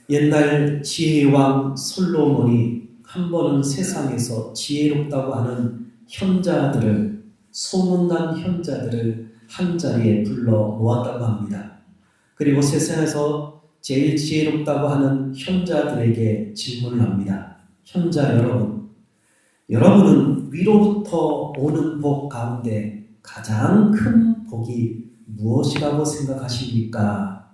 옛날 지혜왕 솔로몬이 한 번은 세상에서 지혜롭다고 하는 현자들을, 소문난 현자들을 한자리에 불러 모았다고 합니다. 그리고 세상에서 제일 지혜롭다고 하는 현자들에게 질문을 합니다. 현자 여러분, 여러분은 위로부터 오는 복 가운데 가장 큰 복이 무엇이라고 생각하십니까?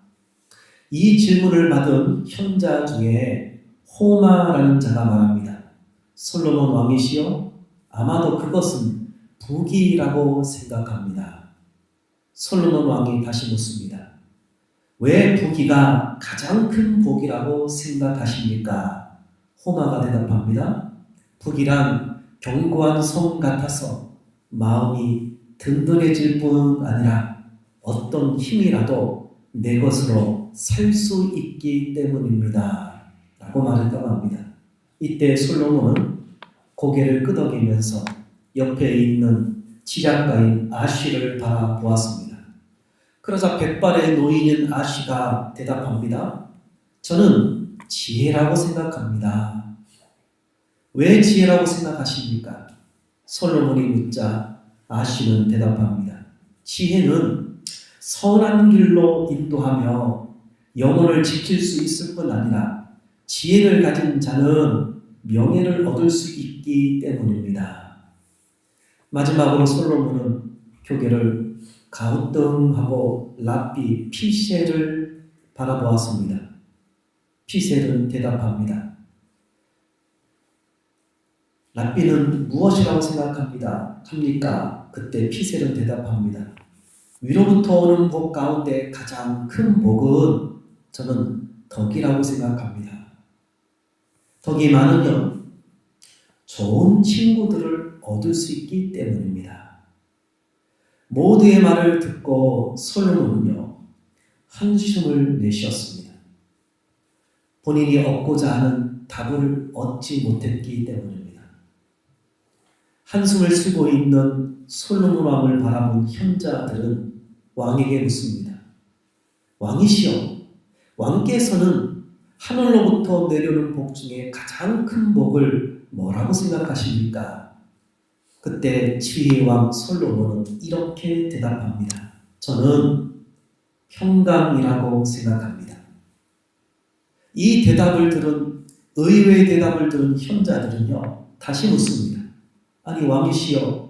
이 질문을 받은 현자 중에 호마라는 자가 말합니다. 솔로몬 왕이시여, 아마도 그것은 복이라고 생각합니다. 솔로몬 왕이 다시 묻습니다. 왜 부귀가 가장 큰 복이라고 생각하십니까? 호마가 대답합니다. 부귀란 견고한 성 같아서 마음이 든든해질 뿐 아니라 어떤 힘이라도 내 것으로 살 수 있기 때문입니다. 라고 말했다고 합니다. 이때 솔로몬은 고개를 끄덕이면서 옆에 있는 지략가인 아쉬를 바라보았습니다. 그러자 백발의 노인인 아쉬가 대답합니다. 저는 지혜라고 생각합니다. 왜 지혜라고 생각하십니까? 솔로몬이 묻자 아쉬는 대답합니다. 지혜는 선한 길로 인도하며 영혼을 지킬 수 있을 뿐 아니라 지혜를 가진 자는 명예를 얻을 수 있기 때문입니다. 마지막으로 솔로몬은 교계를 가우뚱하고 랍비 피셀을 바라보았습니다. 피셀은 대답합니다. 랍비는 무엇이라고 생각합니다? 합니까? 그때 피셀은 대답합니다. 위로부터 오는 복 가운데 가장 큰 복은 저는 덕이라고 생각합니다. 덕이 많으면 좋은 친구들을 얻을 수 있기 때문입니다. 모두의 말을 듣고 솔로몬은요, 한숨을 내쉬었습니다. 본인이 얻고자 하는 답을 얻지 못했기 때문입니다. 한숨을 쉬고 있는 솔로몬 왕을 바라본 현자들은 왕에게 묻습니다. 왕이시여, 왕께서는 하늘로부터 내려오는 복 중에 가장 큰 복을 뭐라고 생각하십니까? 그때 지혜왕 솔로몬은 이렇게 대답합니다. 저는 평강이라고 생각합니다. 이 대답을 들은, 의외의 대답을 들은 현자들은요, 다시 묻습니다. 아니 왕이시여,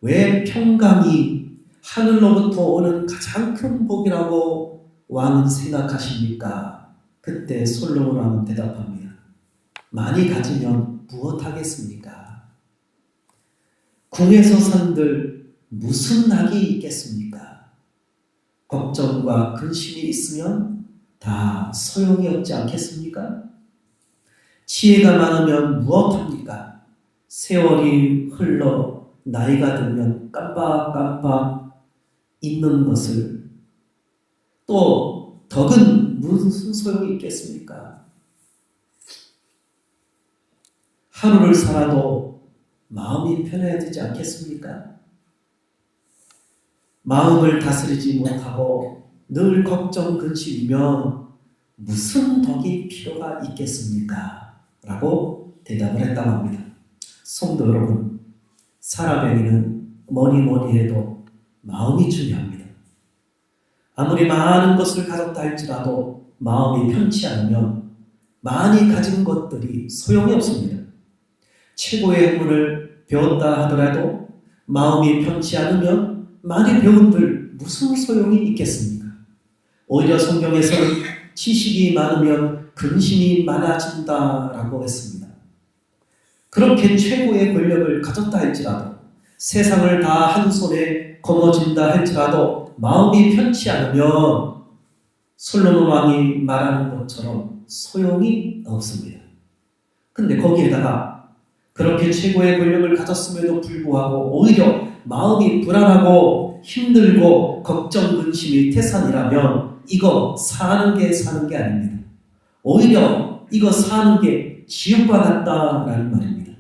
왜 평강이 하늘로부터 오는 가장 큰 복이라고 왕은 생각하십니까? 그때 솔로몬 왕은 대답합니다. 많이 가지면 무엇하겠습니까? 궁에서 산들 무슨 낙이 있겠습니까? 걱정과 근심이 있으면 다 소용이 없지 않겠습니까? 지혜가 많으면 무엇합니까? 세월이 흘러 나이가 들면 깜빡깜빡 잊는 것을, 또 덕은 무슨 소용이 있겠습니까? 하루를 살아도 마음이 편해야 되지 않겠습니까? 마음을 다스리지 못하고 늘 걱정 근심이면 무슨 덕이 필요가 있겠습니까? 라고 대답을 했다고 합니다. 성도 여러분, 사람에게는 뭐니 해도 마음이 중요합니다. 아무리 많은 것을 가졌다 할지라도 마음이 편치 않으면 많이 가진 것들이 소용이 없습니다. 최고의 학문을 배웠다 하더라도 마음이 편치 않으면 많이 배운들 무슨 소용이 있겠습니까? 오히려 성경에서는 지식이 많으면 근심이 많아진다라고 했습니다. 그렇게 최고의 권력을 가졌다 할지라도, 세상을 다 한 손에 거머쥔다 할지라도 마음이 편치 않으면 솔로몬 왕이 말하는 것처럼 소용이 없습니다. 근데 거기에다가 그렇게 최고의 권력을 가졌음에도 불구하고 오히려 마음이 불안하고 힘들고 걱정 근심이 태산이라면 이거 사는 게 아닙니다. 오히려 이거 사는 게 지옥과 같다라는 말입니다.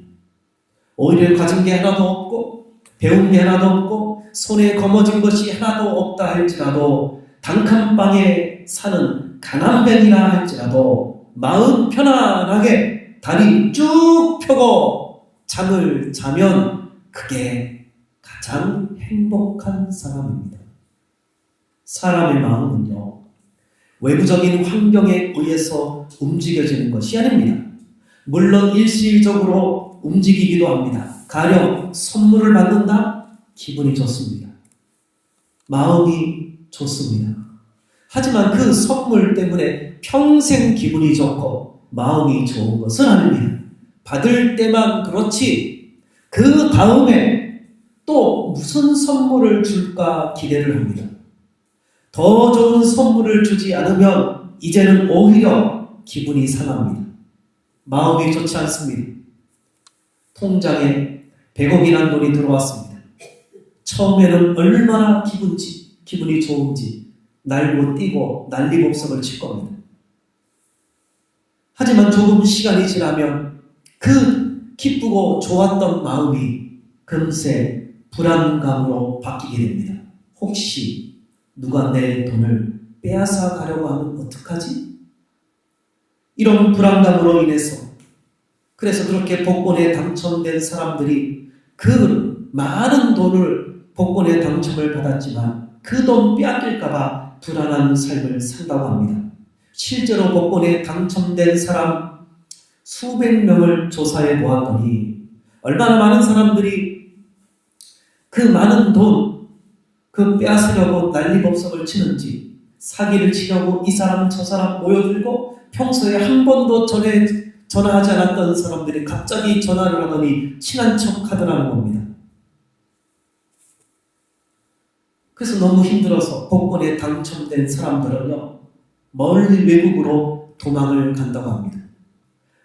오히려 가진 게 하나도 없고 배운 게 하나도 없고 손에 거머쥔 것이 하나도 없다 할지라도 단칸방에 사는 가난뱅이라 할지라도 마음 편안하게 다리 쭉 펴고 잠을 자면 그게 가장 행복한 사람입니다. 사람의 마음은요, 외부적인 환경에 의해서 움직여지는 것이 아닙니다. 물론 일시적으로 움직이기도 합니다. 가령 선물을 받는다? 기분이 좋습니다. 마음이 좋습니다. 하지만 그 선물 때문에 평생 기분이 좋고 마음이 좋은 것은 아닙니다. 받을 때만 그렇지 그 다음에 또 무슨 선물을 줄까 기대를 합니다. 더 좋은 선물을 주지 않으면 이제는 오히려 기분이 상합니다. 마음이 좋지 않습니다. 통장에 100억이라는 돈이 들어왔습니다. 처음에는 얼마나 기분이 좋은지 날고 뛰고 난리법석을 칠 겁니다. 하지만 조금 시간이 지나면 그 기쁘고 좋았던 마음이 금세 불안감으로 바뀌게 됩니다. 혹시 누가 내 돈을 빼앗아 가려고 하면 어떡하지? 이런 불안감으로 인해서 그래서 그렇게 복권에 당첨된 사람들이 그 많은 돈을 복권에 당첨을 받았지만 그 돈 빼앗길까봐 불안한 삶을 산다고 합니다. 실제로 복권에 당첨된 사람 수백 명을 조사해 보았더니 얼마나 많은 사람들이 그 많은 돈 그 빼앗으려고 난리법석을 치는지 사기를 치려고 이 사람 저 사람 모여들고 평소에 한 번도 전화하지 않았던 사람들이 갑자기 전화를 하더니 친한 척 하더라는 겁니다. 그래서 너무 힘들어서 복권에 당첨된 사람들은요, 멀리 외국으로 도망을 간다고 합니다.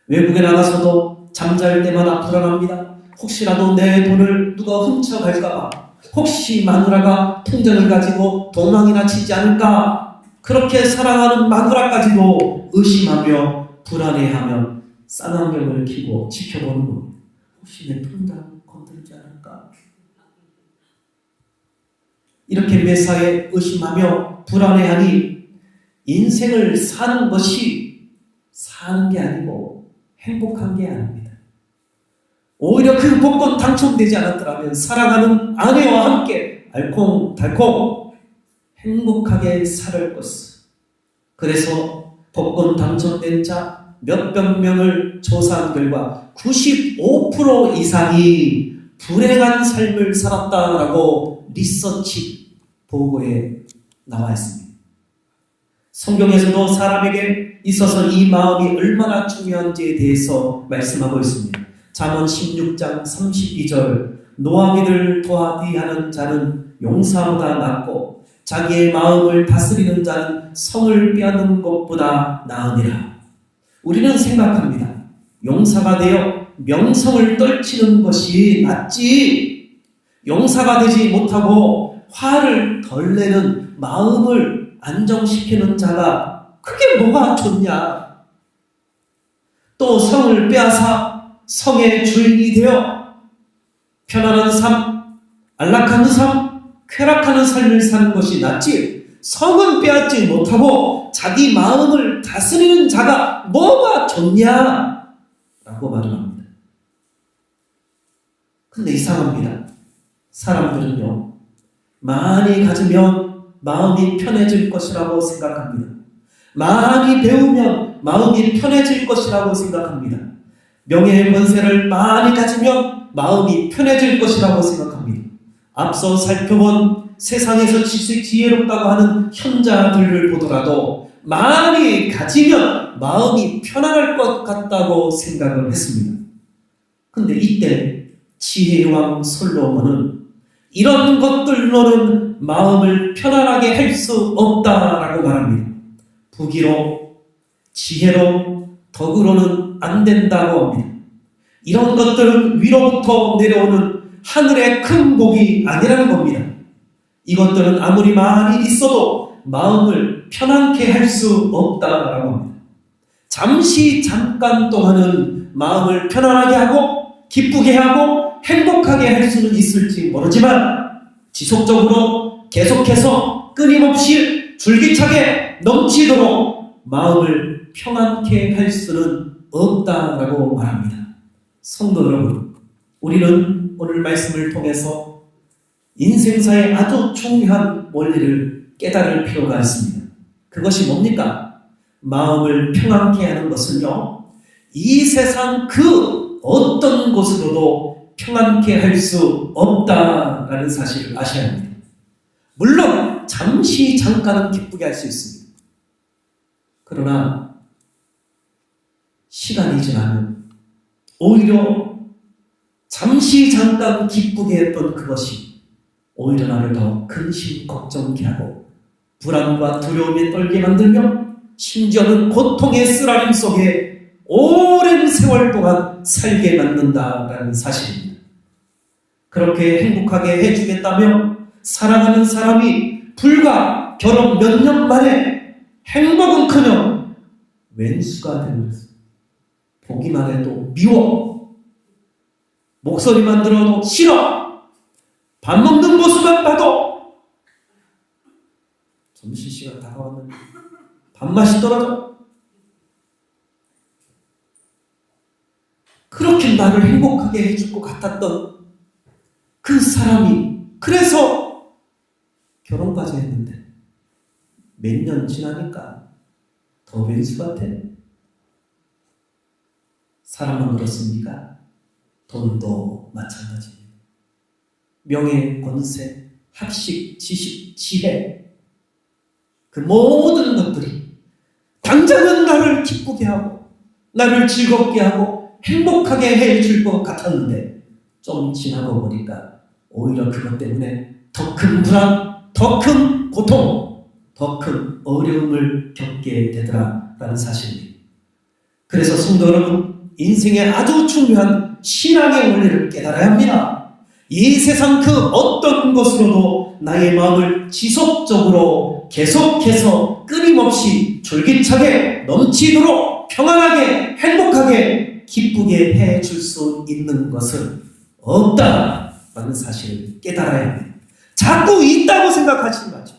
외국에 나가서도 잠잘 때마다 불안합니다. 혹시라도 내 돈을 누가 훔쳐갈까봐, 혹시 마누라가 통장을 가지고 도망이나 치지 않을까, 그렇게 사랑하는 마누라까지도 의심하며 불안해하며 쌍안경을 켜고 지켜보는 겁니다. 혹시 내 통장 건들지 않을까? 이렇게 매사에 의심하며 불안해하니 인생을 사는 것이 사는 게 아니고 행복한 게 아닙니다. 오히려 그 복권 당첨되지 않았더라면 사랑하는 아내와 함께 알콩달콩 행복하게 살 것을. 그래서 복권 당첨된 자 몇백 명을 조사한 결과 95% 이상이 불행한 삶을 살았다라고 리서치 보고에 나와 있습니다. 성경에서도 사람에게 있어서 이 마음이 얼마나 중요한지에 대해서 말씀하고 있습니다. 잠언 16장 32절 노하기를 도하디 하는 자는 용사보다 낫고 자기의 마음을 다스리는 자는 성을 빼앗는 것보다 나으니라. 우리는 생각합니다. 용사가 되어 명성을 떨치는 것이 낫지, 용사가 되지 못하고 화를 덜 내는 마음을 안정시키는 자가 그게 뭐가 좋냐. 또 성을 빼앗아 성의 주인이 되어 편안한 삶, 안락한 삶, 쾌락하는 삶을 사는 것이 낫지, 성은 빼앗지 못하고 자기 마음을 다스리는 자가 뭐가 좋냐 라고 말을 합니다. 근데 이상합니다. 사람들은요, 많이 가지면 마음이 편해질 것이라고 생각합니다. 많이 배우면 마음이 편해질 것이라고 생각합니다. 명예의 권세를 많이 가지면 마음이 편해질 것이라고 생각합니다. 앞서 살펴본 세상에서 지혜롭다고 하는 현자들을 보더라도 많이 가지면 마음이 편안할 것 같다고 생각을 했습니다. 근데 이때 지혜의 왕 솔로몬은 이런 것들로는 마음을 편안하게 할 수 없다라고 말합니다. 부귀로, 지혜로, 덕으로는 안 된다고 합니다. 이런 것들은 위로부터 내려오는 하늘의 큰 복이 아니라는 겁니다. 이것들은 아무리 많이 있어도 마음을 편안케 할 수 없다라고 합니다. 잠깐 동안은 마음을 편안하게 하고 기쁘게 하고 행복하게 할 수는 있을지 모르지만 지속적으로 계속해서 끊임없이 줄기차게 넘치도록 마음을 평안케 할 수는 없다라고 말합니다. 성도 여러분, 우리는 오늘 말씀을 통해서 인생사의 아주 중요한 원리를 깨달을 필요가 있습니다. 그것이 뭡니까? 마음을 평안케 하는 것은요, 이 세상 그 어떤 곳으로도 평안케 할 수 없다라는 사실을 아셔야 합니다. 물론 잠시 잠깐은 기쁘게 할 수 있습니다. 그러나 시간이 지나면 오히려 잠시 잠깐 기쁘게 했던 그것이 오히려 나를 더 근심 걱정케 하고 불안과 두려움에 떨게 만들며 심지어는 고통의 쓰라림 속에 오랜 세월 동안 살게 만든다라는 사실입니다. 그렇게 행복하게 해주겠다며 사랑하는 사람이 불과 결혼 몇 년 만에 행복은커녕 왼수가 되면서 보기만 해도 미워, 목소리만 들어도 싫어, 밥 먹는 모습만 봐도 점심시간 다가왔는데 밥맛이 떨어져. 그렇게 나를 행복하게 해줄 것 같았던 그 사람이 그래서 결혼까지 했는데 몇 년 지나니까 더 왼수 같아. 사람은 그렇습니까? 돈도 마찬가지입니다. 명예, 권세, 학식, 지식, 지혜, 그 모든 것들이 당장은 나를 기쁘게 하고 나를 즐겁게 하고 행복하게 해줄 것 같았는데 좀 지나고 보니까 오히려 그것 때문에 더 큰 불안, 더 큰 고통, 더 큰 어려움을 겪게 되더라라는 사실입니다. 그래서 성도 여러분, 인생의 아주 중요한 신앙의 원리를 깨달아야 합니다. 이 세상 그 어떤 것으로도 나의 마음을 지속적으로 계속해서 끊임없이 졸깃하게 넘치도록 평안하게 행복하게 기쁘게 해줄 수 있는 것은 없다라는 사실을 깨달아야 합니다. 자꾸 있다고 생각하지 마죠.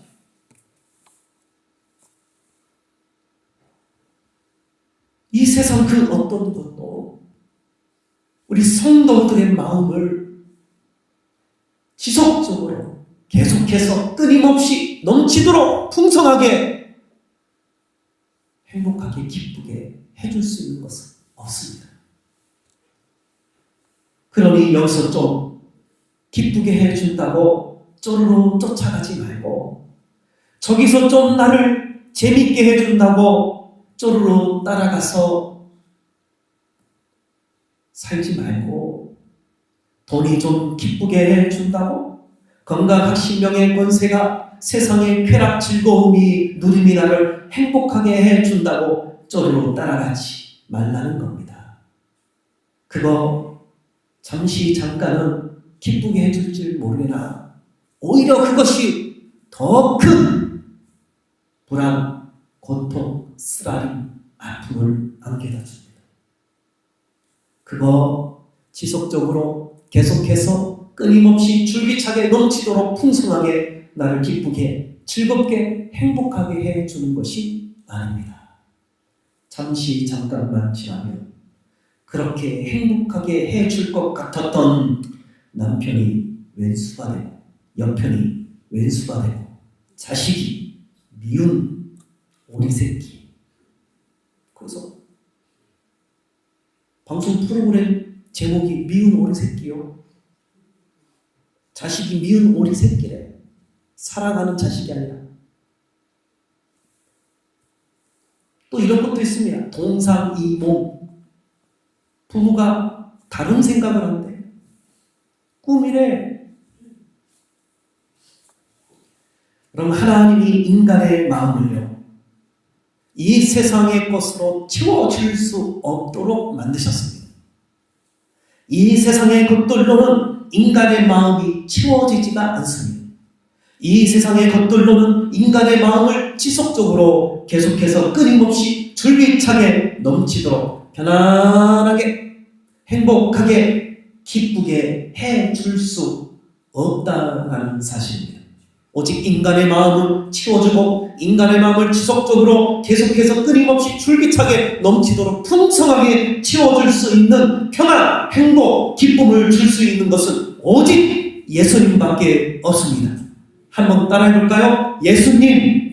이 세상 그 어떤 것도 우리 성도들의 마음을 지속적으로 계속해서 끊임없이 넘치도록 풍성하게 행복하게 기쁘게 해줄 수 있는 것은 없습니다. 그러니 여기서 좀 기쁘게 해준다고 쪼르르 쫓아가지 말고 저기서 좀 나를 재밌게 해준다고 쪼르르 따라가서 살지 말고 돈이 좀 기쁘게 해준다고 건강, 학식, 명예, 권세가 세상의 쾌락, 즐거움이, 누림이 나를 행복하게 해준다고 쪼르르 따라가지 말라는 겁니다. 그거 잠시 잠깐은 기쁘게 해줄 줄 모르나 오히려 그것이 더 큰 불안, 고통, 쓰라림, 아픔을 안겨다 줍니다. 그거 지속적으로 계속해서 끊임없이 줄기차게 넘치도록 풍성하게 나를 기쁘게, 즐겁게, 행복하게 해주는 것이 아닙니다. 잠시 잠깐만 지나면 그렇게 행복하게 해줄 것 같았던 남편이 왼수가 되고 여편이 왼수가 되고 자식이 미운 오리새끼. 그래서 방송 프로그램 제목이 미운 오리새끼요. 자식이 미운 오리새끼래. 사랑하는 자식이 아니라. 또 이런 것도 있습니다. 동상이몽. 부부가 다른 생각을 한대. 꿈이래. 그럼 하나님이 인간의 마음을요, 이 세상의 것으로 채워줄 수 없도록 만드셨습니다. 이 세상의 것들로는 인간의 마음이 채워지지가 않습니다. 이 세상의 것들로는 인간의 마음을 지속적으로 계속해서 끊임없이 줄기차게 넘치도록 편안하게 행복하게 기쁘게 해줄 수 없다는 사실입니다. 오직 인간의 마음을 채워주고 인간의 마음을 지속적으로 계속해서 끊임없이 줄기차게 넘치도록 풍성하게 채워줄 수 있는 평안, 행복, 기쁨을 줄 수 있는 것은 오직 예수님밖에 없습니다. 한번 따라해볼까요? 예수님.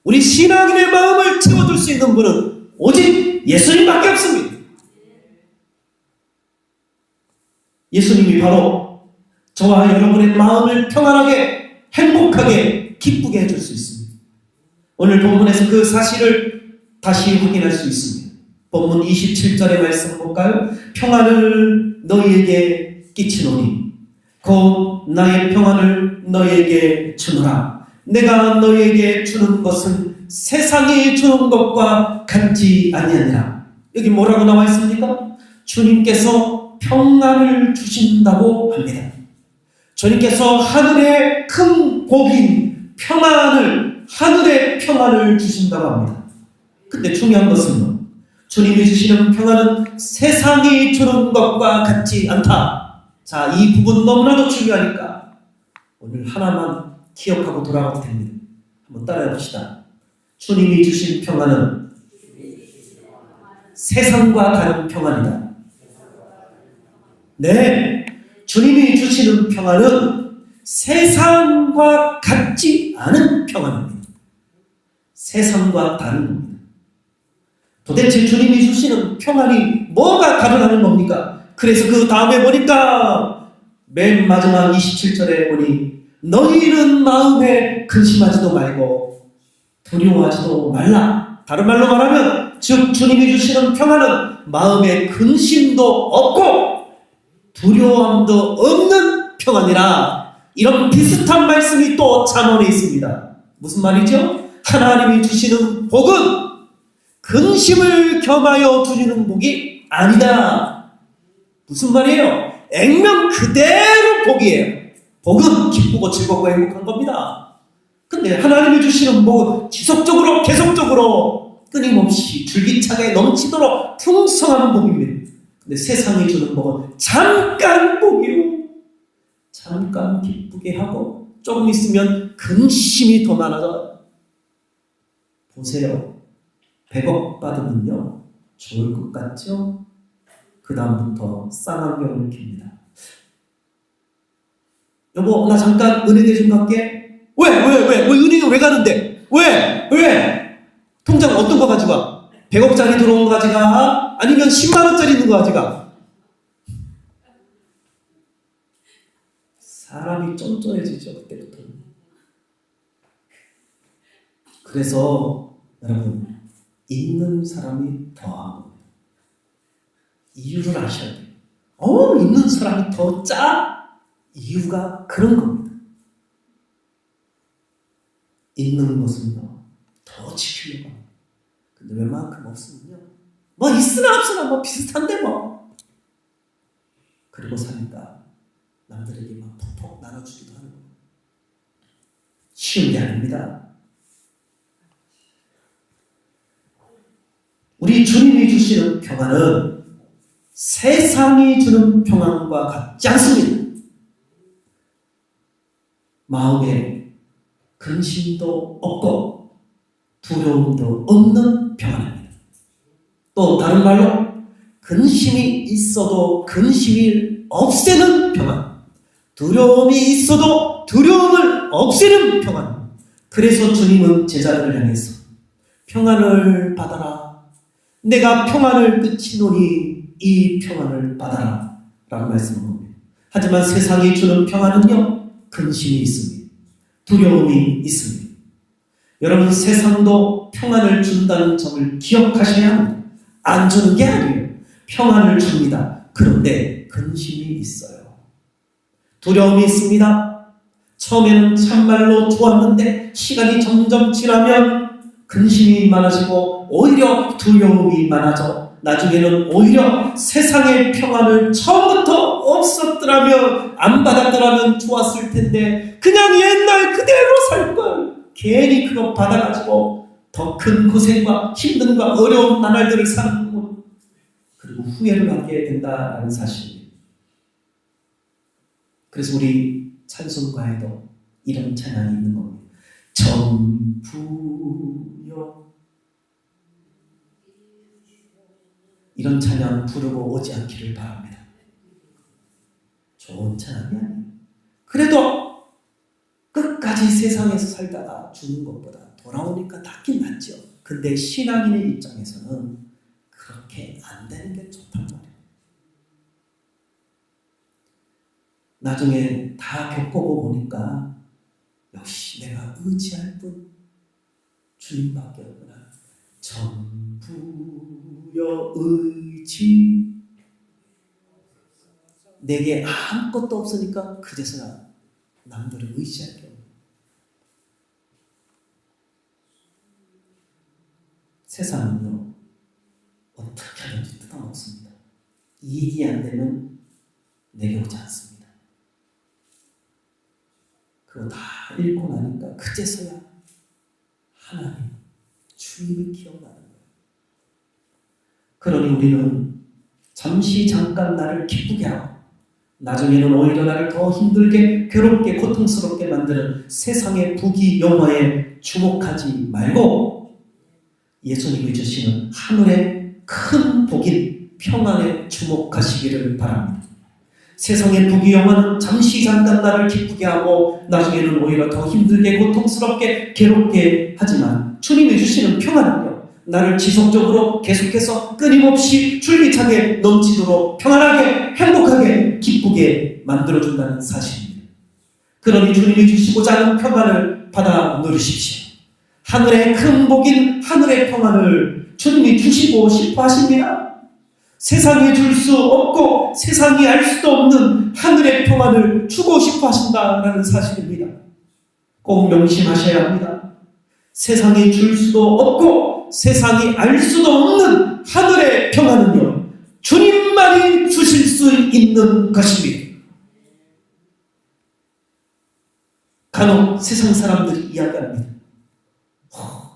우리 신앙인의 마음을 채워줄 수 있는 분은 오직 예수님밖에 없습니다. 예수님이 바로 저와 여러분의 마음을 평안하게, 행복하게, 기쁘게 해줄 수 있습니다. 오늘 본문에서 그 사실을 다시 확인할 수 있습니다. 본문 27절의 말씀 볼까요? 평안을 너희에게 끼치노니 곧 나의 평안을 너희에게 주노라. 내가 너희에게 주는 것은 세상이 주는 것과 같지 아니하니라. 여기 뭐라고 나와 있습니까? 주님께서 평안을 주신다고 합니다. 주님께서 하늘의 큰 복인 하늘의 평안을 주신다고 합니다. 근데 중요한 것은 주님이 주시는 평안은 세상이 주는 것과 같지 않다. 자, 이 부분 너무나도 중요하니까 오늘 하나만 기억하고 돌아가도 됩니다. 한번 따라해 봅시다. 주님이 주신 평안은 세상과 다른 평안이다. 네, 주님이 주시는 평안은 세상과 같지 않은 평안입니다. 세상과 다른 겁니다. 도대체 주님이 주시는 평안이 뭐가 다르다는 겁니까? 그래서 그 다음에 보니까 맨 마지막 27절에 보니 너희는 마음에 근심하지도 말고 두려워하지도 말라. 다른 말로 말하면 즉 주님이 주시는 평안은 마음에 근심도 없고 두려움도 없는 평안이라. 이런 비슷한 말씀이 또 잠언에 있습니다. 무슨 말이죠? 하나님이 주시는 복은 근심을 겸하여 주시는 복이 아니다. 무슨 말이에요? 액면 그대로 복이에요. 복은 기쁘고 즐겁고 행복한 겁니다. 근데 하나님이 주시는 복은 지속적으로 계속적으로 끊임없이 줄기차게 넘치도록 풍성한 복입니다. 근데 세상이 주는 복은 잠깐 복이요. 잠깐 기쁘게 하고 조금 있으면 근심이 더 많아져요. 보세요. 100억 받으면요 좋을 것 같죠? 그 다음부터 쌍안경을 낍니다. 여보, 나 잠깐 은행에 좀 갈게. 왜 은행에 왜 가는데? 왜? 통장 어떤 거 가져가? 100억짜리 들어온 거 가져가? 아니면 10만원짜리 있는 거 가져가? 사람이 쫀쫀해지죠, 그때부터는. 그래서 여러분, 있는 사람이 더한 겁니다. 이유를 아셔야 돼요. 있는 사람이 더 짜? 이유가 그런 겁니다. 있는 것은요, 더 지키려고 합니다. 근데 웬만큼 없으면요, 뭐 있으나 없으나 뭐 비슷한데 뭐. 그리고 사니까 남들에게 막 퍽퍽 나눠주기도 하는 거예요. 쉬운 게 아닙니다. 우리 주님이 주시는 평안은 세상이 주는 평안과 같지 않습니다. 마음에 근심도 없고 두려움도 없는 평안입니다. 또 다른 말로 근심이 있어도 근심을 없애는 평안, 두려움이 있어도 두려움을 없애는 평안. 그래서 주님은 제자들을 향해서 평안을 받아라. 내가 평안을 끼치노니 이 평안을 받아라 라고 말씀을 합니다. 하지만 세상이 주는 평안은요, 근심이 있습니다. 두려움이 있습니다. 여러분, 세상도 평안을 준다는 점을 기억하셔야 합니다. 안 주는 게 아니에요. 평안을 줍니다. 그런데 근심이 있어요. 두려움이 있습니다. 처음에는 참말로 좋았는데 시간이 점점 지나면 근심이 많아지고 오히려 두려움이 많아져 나중에는 오히려 세상의 평안을 처음부터 없었더라면 안 받았더라면 좋았을 텐데 그냥 옛날 그대로 살걸. 괜히 그거 받아가지고 더 큰 고생과 힘듦과 어려운 나날들을 사는 것, 그리고 후회를 하게 된다는 사실입니다. 그래서 우리 찬송가에도 이런 찬양이 있는 겁니다. 전부여. 이런 찬양 부르고 오지 않기를 바랍니다. 좋은 찬양이 아니에요. 그래도 끝까지 세상에서 살다가 죽는 것보다 돌아오니까 낫긴 낫죠. 근데 신앙인의 입장에서는 그렇게 안 되는 게 좋단 말이에요. 나중에 다 겪어보고 보니까 역시 내가 의지할 분 주님밖에 없구나. 전부여 의지. 내게 아무것도 없으니까 그제서야 남들을 의지할 게 없는. 세상은요 어떻게 하든지 뜯어먹습니다. 이익이 안 되면 내게 오지 않습니다. 그거 다 읽고 나니까 그제서야 하나님, 주님이 기억나는 거예요. 그러니 우리는 잠시 잠깐 나를 기쁘게 하고 나중에는 오히려 나를 더 힘들게, 괴롭게, 고통스럽게 만드는 세상의 부귀 영화에 주목하지 말고 예수님이 주시는 하늘의 큰 복인 평안에 주목하시기를 바랍니다. 세상의 부귀영화는 잠시 잠깐 나를 기쁘게 하고 나중에는 오히려 더 힘들게 고통스럽게 괴롭게 하지만 주님이 주시는 평안은요, 나를 지속적으로 계속해서 끊임없이 줄기차게 넘치도록 평안하게 행복하게 기쁘게 만들어준다는 사실입니다. 그러니 주님이 주시고자 하는 평안을 받아 누리십시오. 하늘의 큰 복인 하늘의 평안을 주님이 주시고 싶어 하십니다. 세상에 줄 수 없고 세상이 알 수도 없는 하늘의 평안을 주고 싶어 하신다라는 사실입니다. 꼭 명심하셔야 합니다. 세상이 줄 수도 없고 세상이 알 수도 없는 하늘의 평안은요, 주님만이 주실 수 있는 것입니다. 간혹 세상 사람들이 이야기합니다.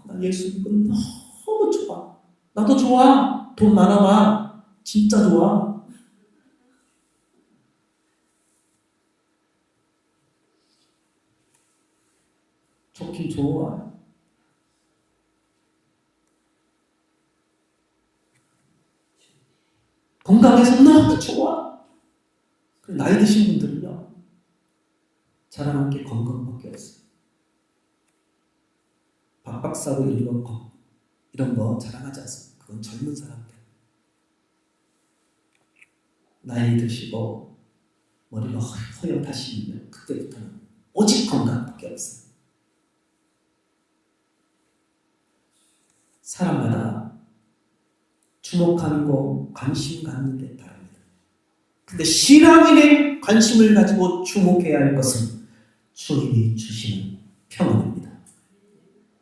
나 예수 믿고 너무 좋아. 나도 좋아. 돈 많아봐. 진짜 좋아. 좋긴 좋아. 건강해서 너무 좋아. 나이 드신 분들은요, 자랑할 게 건강밖에 없어요. 박박사고 이런 거 자랑하지 않습니다. 그건 젊은 사람들. 나이 드시고 머리가 허옇하시면 그때부터는 오직 건강밖에 없어요. 사람마다 주목하는 거, 관심 갖는 게 다릅니다. 근데 신앙인의 관심을 가지고 주목해야 할 것은 주님이 주시는 평안입니다.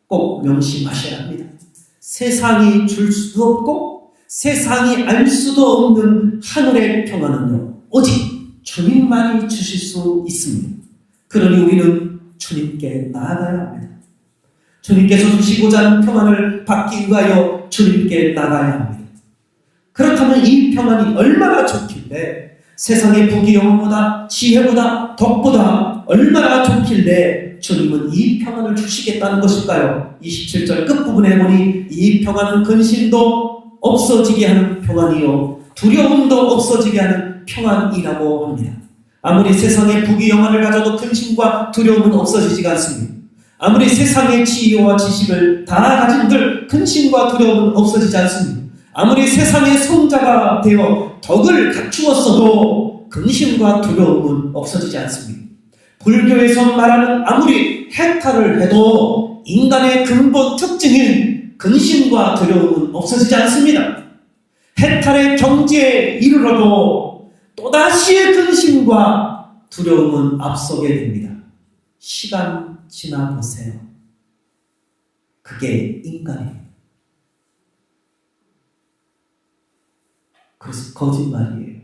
꼭 명심하셔야 합니다. 세상이 줄 수도 없고 세상이 알 수도 없는 하늘의 평안은요, 오직 주님만이 주실 수 있습니다. 그러니 우리는 주님께 나아가야 합니다. 주님께서 주시고자 하는 평안을 받기 위하여 주님께 나가야 합니다. 그렇다면 이 평안이 얼마나 좋길래, 세상의 부귀영화보다 지혜보다 덕보다 얼마나 좋길래 주님은 이 평안을 주시겠다는 것일까요? 27절 끝부분에 보니 이 평안은 근심도 없어지게 하는 평안이요 두려움도 없어지게 하는 평안이라고 합니다. 아무리 세상의 부귀영화를 가져도 근심과 두려움은 없어지지가 않습니다. 아무리 세상의 지혜와 지식을 다 가진들 근심과 두려움은 없어지지 않습니다. 아무리 세상의 성자가 되어 덕을 갖추었어도 근심과 두려움은 없어지지 않습니다. 불교에서 말하는 아무리 해탈을 해도 인간의 근본 특징인 근심과 두려움은 없어지지 않습니다. 해탈의 경지에 이르러도 또다시의 근심과 두려움은 앞서게 됩니다. 시간 지나보세요. 그게 인간입니다. 그래서 거짓말이에요.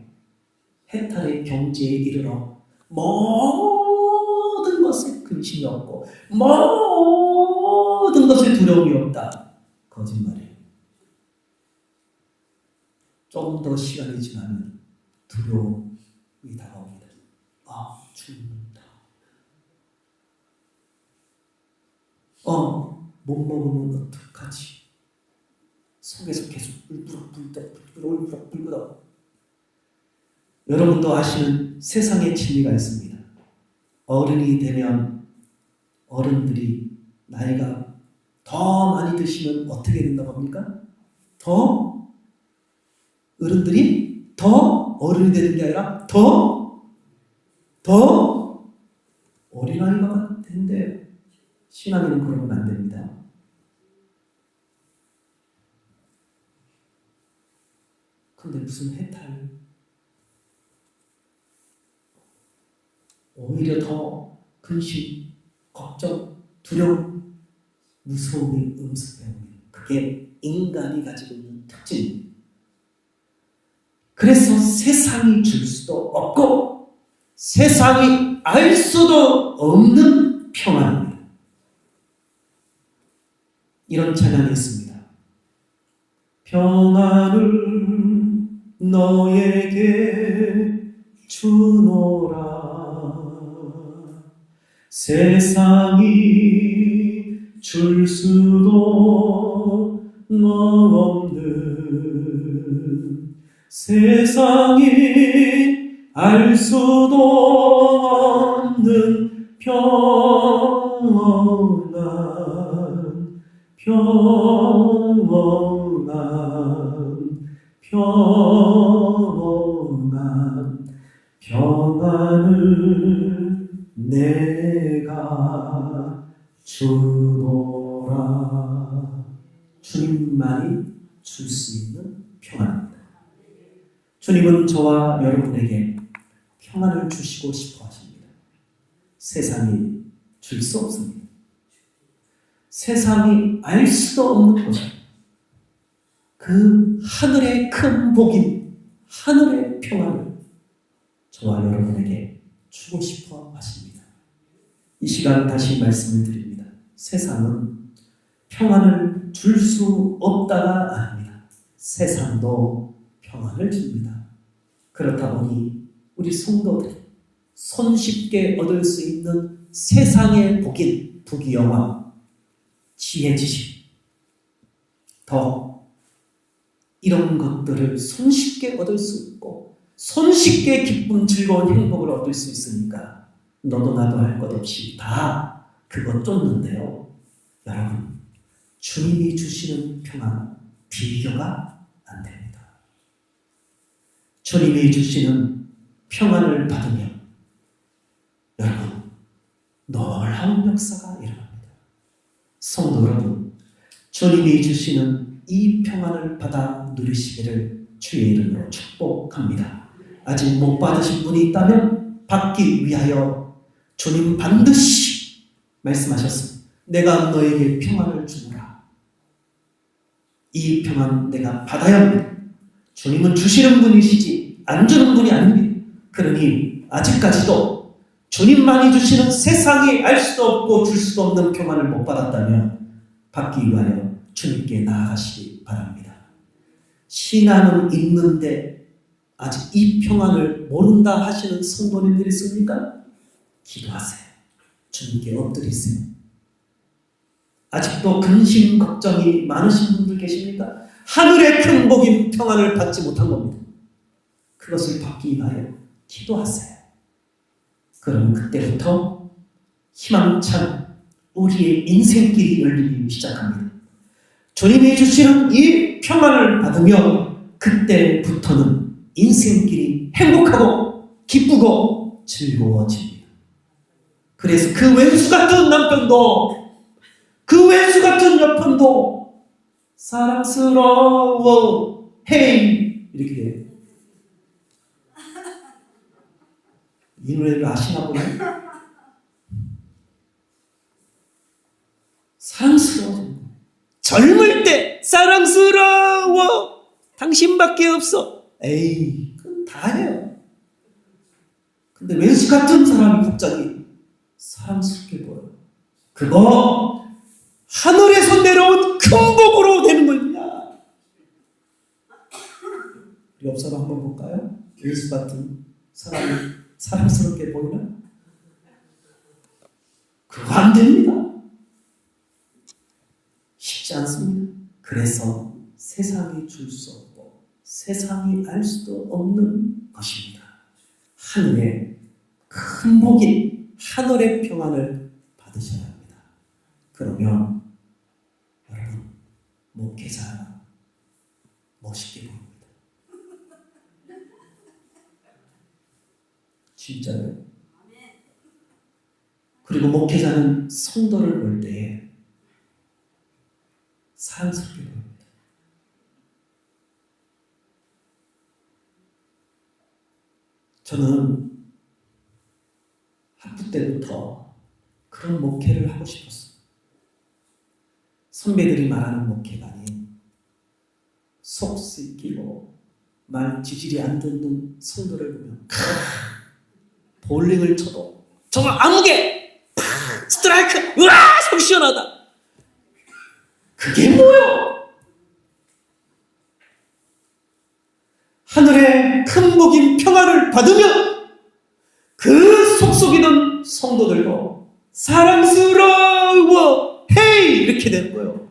해탈의 경지에 이르러 모든 것에 근심이 없고 모든 것에 두려움이 없다. 거짓말이에요. 좀 더 시간이 지나면 두려움이 다가옵니다. 죽는다. 못 먹으면 어떡하지? 속에서 계속 울부럭불부럭. 여러분도 아시는 세상의 진리가 있습니다. 어른이 되면 어른들이 나이가 더 많이 드시면 어떻게 된다고 합니까? 어른들이 더 어른이 되는 게 아니라 더 어린아이가 된대요. 신앙인은 그러면 안 됩니다. 근데 무슨 해탈? 오히려 더 근심, 걱정, 두려움, 무서움이 음습해옵니다. 그게 인간이 가지고 있는 특징입니다. 그래서 세상이 줄 수도 없고 세상이 알 수도 없는 평안입니다. 이런 찬양이 있습니다. 평안을 너에게 주노라. 세상이 줄 수도 없는, 세상이 알 수도 없는 평안을 내가 주노라. 주님만이 줄 수 있는 평안입니다. 주님은 저와 여러분에게 평안을 주시고 싶어 하십니다. 세상이 줄 수 없습니다. 세상이 알 수도 없는 것, 그 하늘의 큰 복인 하늘의 평안을 저와 여러분에게 주고 싶어 하십니다. 이 시간 다시 말씀을 드립니다. 세상은 평안을 줄 수 없다가 아닙니다. 세상도 평안을 줍니다. 그렇다 보니 우리 성도들이 손쉽게 얻을 수 있는 세상의 복인 부귀영화, 지혜, 지식, 더 이런 것들을 손쉽게 얻을 수 있고 손쉽게 기쁨, 즐거운 행복을 얻을 수 있으니까 너도 나도 할 것 없이 다 그거 쫓는데요. 여러분, 주님이 주시는 평안 비교가 안 됩니다. 주님이 주시는 평안을 받으면 여러분, 놀라운 역사가 일어납니다. 성도 여러분, 주님이 주시는 이 평안을 받아 누리시기를 주의 이름으로 축복합니다. 아직 못 받으신 분이 있다면 받기 위하여 주님 반드시 말씀하셨습니다. 내가 너에게 평안을 주노라. 이 평안 내가 받아야 합니다. 주님은 주시는 분이시지 안 주는 분이 아닙니다. 그러니 아직까지도 주님만이 주시는 세상이 알 수도 없고 줄 수도 없는 평안을 못 받았다면 받기 위하여 주님께 나아가시기 바랍니다. 신앙은 있는데 아직 이 평안을 모른다 하시는 성도님들이 있습니까? 기도하세요. 주님께 엎드리세요. 아직도 근심, 걱정이 많으신 분들 계십니까? 하늘의 큰 복인 평안을 받지 못한 겁니다. 그것을 받기 위하여 기도하세요. 그럼 그때부터 희망찬 우리의 인생길이 열리기 시작합니다. 주님이 주시는 이 평안을 받으며 그때부터는 인생길이 행복하고 기쁘고 즐거워집니다. 그래서 그 왼수 같은 남편도 그 왼수 같은 여편도 사랑스러워 헤이 이렇게 돼요. 이 노래를 아시나 보네. 사랑스러워. 젊을 때 사랑스러워. 당신밖에 없어. 에이, 그건 다 해요. 근데 왼수 같은 사람이 갑자기 사랑스럽게 보여요. 그거 하늘에서 내려온 큰 복으로 되는 겁니다. 우리 옆 사람 한번 볼까요? 왼수 같은 사람이 사랑스럽게 보이나? 그거 안 됩니다. 쉽지 않습니다. 그래서 세상이 줄 수 없고 세상이 알 수도 없는 것입니다. 하늘의 큰 복인 하늘의 평안을 받으셔야 합니다. 그러면 여러분 목회자 멋있게 보입니다. 진짜요? 그리고 목회자는 성도를 볼 때에 사랑스럽게 보입니다. 저는 학부 때부터 그런 목회를 하고 싶었어요. 선배들이 말하는 목회가 아닌 속 씻기고 말 지질이 안 듣는 성도를 보면 볼링을 쳐도 저거 아무개 스트라이크 우와 속 시원하다. 그게 뭐요? 하늘의 큰 복인 평안을 받으면 그 속속이던 성도들도 사랑스러워 헤이 이렇게 되는 거예요.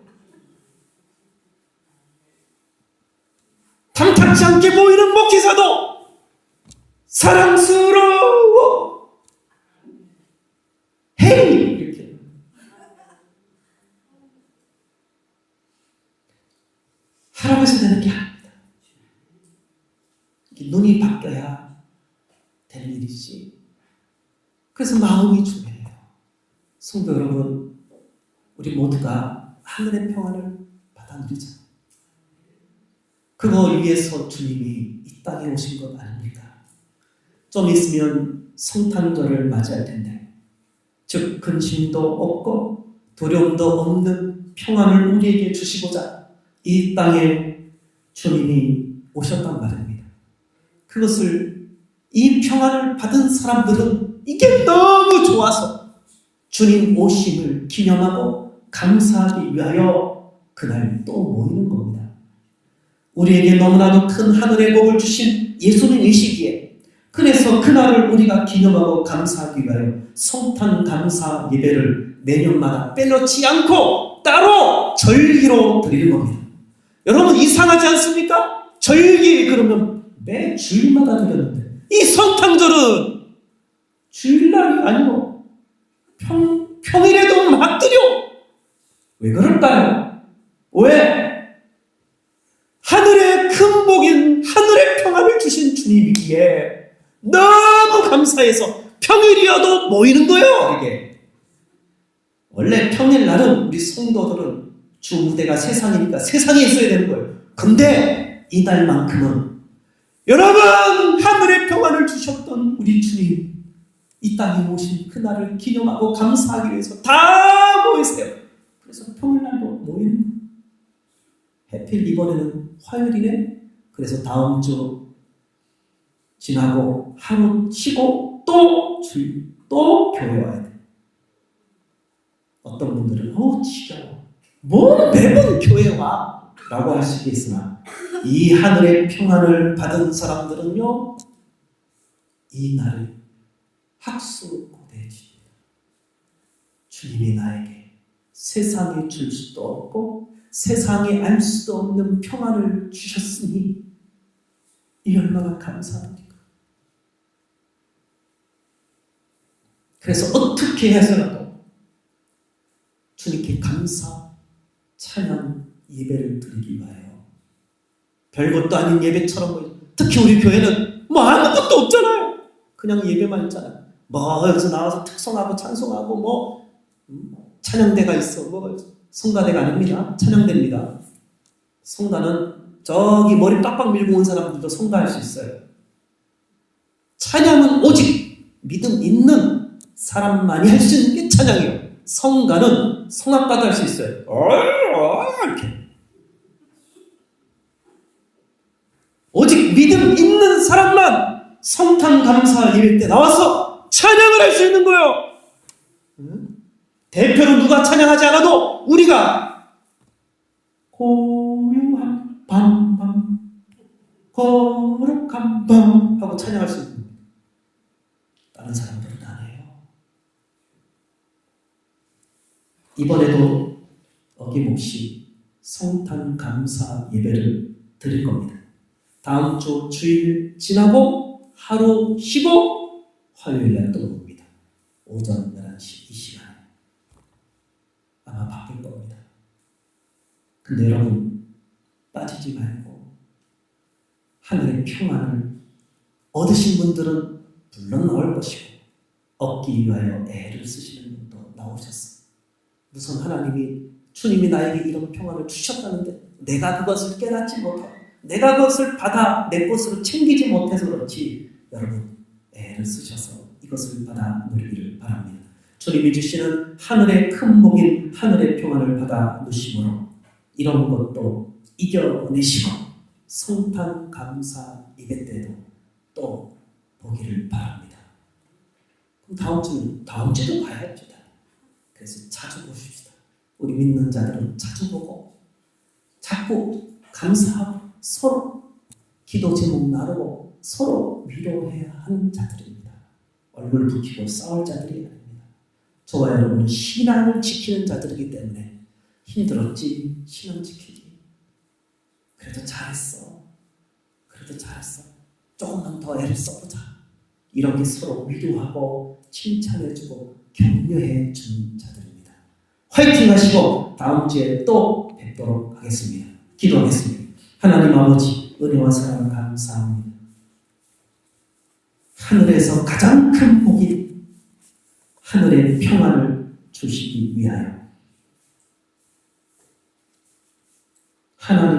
탐탁지 않게 보이는 목회자도 사랑스러워 헤이 이렇게. 할아버지 되는 게 아닙니다. 눈이 바뀌어야 되는 일이지. 그래서 마음이 중요해요. 성도 여러분, 우리 모두가 하늘의 평안을 받아 누리자. 그거 위해서 주님이 이 땅에 오신 것 아닙니까? 좀 있으면 성탄절을 맞이할 텐데, 즉 근심도 없고 두려움도 없는 평안을 우리에게 주시고자 이 땅에 주님이 오셨단 말입니다. 그것을 이 평안을 받은 사람들은 이게 너무 좋아서 주님 오심을 기념하고 감사하기 위하여 그날 또 모이는 겁니다. 우리에게 너무나도 큰 하늘의 복을 주신 예수님이시기에 그래서 그날을 우리가 기념하고 감사하기 위하여 성탄 감사 예배를 매년마다 빼놓지 않고 따로 절기로 드리는 겁니다. 여러분 이상하지 않습니까? 절기 그러면 매 주일마다 드렸는데 이 성탄절은 주일날이 아니고 평일에도 막 드려. 왜 그럴까요? 왜? 하늘의 큰 복인 하늘의 평안을 주신 주님이기에 너무 감사해서 평일이어도 모이는 거예요. 이게 원래 평일날은 우리 성도들은 주 무대가 세상이니까 세상에 있어야 되는 거예요. 근데 이날만큼은 여러분 하늘의 평안을 주셨던 우리 주님 이 땅에 오신 그날을 기념하고 감사하기 위해서 다 모이세요. 그래서 평일날도 모이는 거예요. 해필 이번에는 화요일이네. 그래서 다음 주 지나고 하루 쉬고 또 교회 와야 돼. 어떤 분들은 지겨워. 뭐 매번 교회 와? 라고 하시겠으나 이 하늘의 평안을 받은 사람들은요 이 날을 학수고대해집니다. 주님이 나에게 세상에 줄 수도 없고 세상에 알 수도 없는 평안을 주셨으니 이 얼마나 감사합니까? 그래서 어떻게 해서라도 주님께 감사, 찬양, 예배를 드리기 위하여 별것도 아닌 예배처럼 특히 우리 교회는 뭐 아무것도 없잖아요. 그냥 예배만 있잖아요. 뭐 여기서 나와서 특성하고 찬송하고 뭐 찬양대가 있어. 뭐 성가대가 아닙니다. 찬양대입니다. 성가는 저기 머리 빡빡 밀고 온 사람들도 성가할 수 있어요. 찬양은 오직 믿음 있는 사람만이 할 수 있는 게 찬양이에요. 성가는 성악가도 할 수 있어요. 이렇게. 오직 믿음 있는 사람만 성탄 감사 예배 때 나와서 찬양을 할 수 있는 거예요. 대표로 누가 찬양하지 않아도 우리가 고요한 밤밤 거룩한 밤 하고 찬양할 수 있는 거예요. 다른 사람들은 안 해요. 이번에도 어김없이 성탄 감사 예배를 드릴 겁니다. 다음 주 주일 지나고 하루 쉬고 화요일날 또 옵니다. 오전 11시 이 시간에 아마 바뀔 겁니다. 근데 여러분 빠지지 말고 하늘의 평안을 얻으신 분들은 물론 나올 것이고 얻기 위하여 애를 쓰시는 분도 나오셨어. 무슨 하나님이 주님이 나에게 이런 평안을 주셨다는데 내가 그것을 깨닫지 못하고 내가 그것을 받아 내 것으로 챙기지 못해서 그렇지. 여러분 애를 쓰셔서 이것을 받아 누리기를 바랍니다. 주님이 주시는 하늘의 큰 복인 하늘의 평안을 받아 누심으로 이런 것도 이겨내시고 성탄 감사 예배 때도 또 보기를 바랍니다. 그럼 다음 주도 가야죠. 그래서 자주 보십시다. 우리 믿는 자들은 자주 보고 자꾸 감사하고 서로 기도 제목 나누고 서로 위로해야 하는 자들입니다. 얼굴 붉히고 싸울 자들이 아닙니다. 저와 여러분은 신앙을 지키는 자들이기 때문에 힘들었지 신앙 지키기. 그래도 잘했어. 조금만 더 애를 써보자. 이렇게 서로 위로하고 칭찬해주고 격려해주는 자들입니다. 화이팅 하시고 다음 주에 또 뵙도록 하겠습니다. 기도하겠습니다. 하나님 아버지 은혜와 사랑 감사합니다. 하늘에서 가장 큰 복인 하늘의 평안을 주시기 위하여 하나님